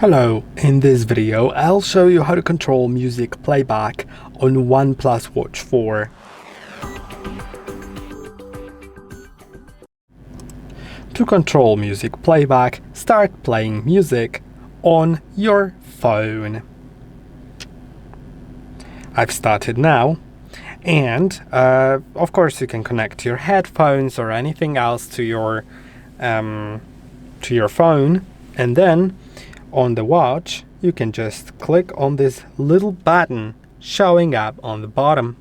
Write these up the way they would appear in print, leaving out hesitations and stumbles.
Hello, in this video I'll show you how to control music playback on OnePlus Watch 4. To control music playback, start playing music on your phone. I've started now, and of course you can connect your headphones or anything else to your phone, and then on the watch you can just click on this little button showing up on the bottom.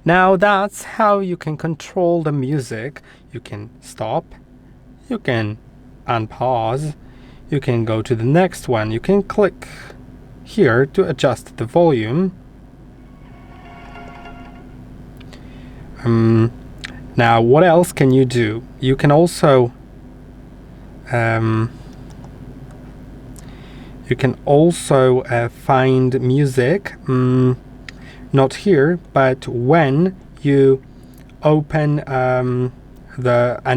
Now that's how you can control the music. You can stop, you can unpause, you can go to the next one, you can click here to adjust the volume. Now what else can you do? You can also find music, not here, but when you open an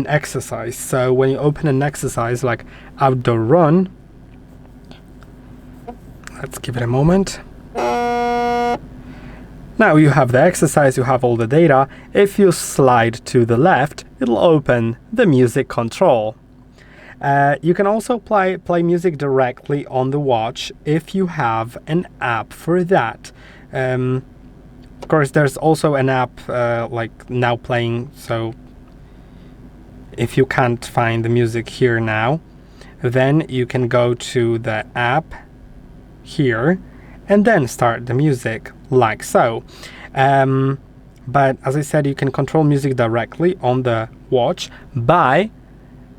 exercise. So when you open an exercise like outdoor run, let's give it a moment. Now you have the exercise, you have all the data. If you slide to the left, it'll open the music control. You can also play music directly on the watch if you have an app for that. Of course, there's also an app like Now Playing, so if you can't find the music here now, then you can go to the app here and then start the music like so. But as I said, you can control music directly on the watch by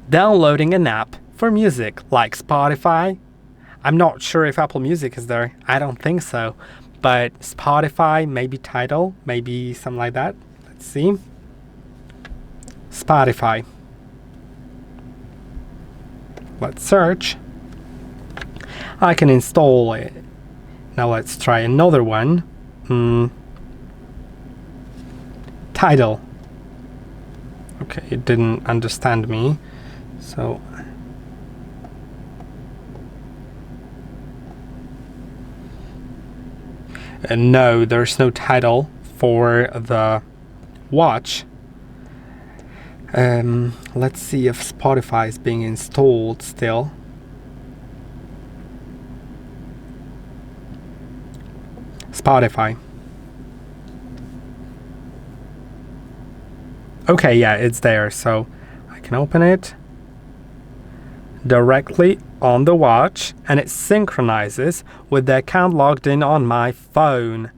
downloading an app for music like Spotify. I'm not sure if Apple Music is there. I don't think so. But Spotify, maybe Tidal, maybe something like that. Let's see. Spotify. Let's search. I can install it. Now let's try another one. Tidal. Okay, it didn't understand me. So no, there's no Tidal for the watch. Let's see if Spotify is being installed still. Spotify. Okay, yeah, it's there, so I can open it directly on the watch, and it synchronizes with the account logged in on my phone.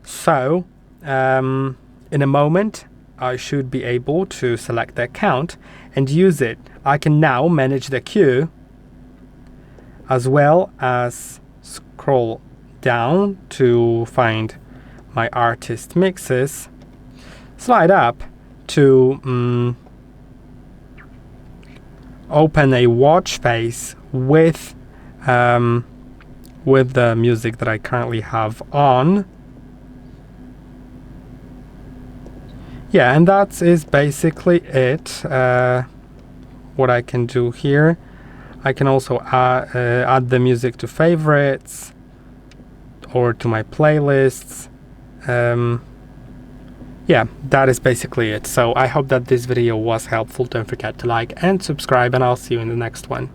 So in a moment I should be able to select the account and use it. I can now manage the queue as well as scroll down to find my artist mixes, slide up to open a watch face with the music that I currently have on. Yeah, and that is basically it. What I can do here, I can also add the music to favorites or to my playlists. Yeah, that is basically it. So I hope that this video was helpful. Don't forget to like and subscribe, and I'll see you in the next one.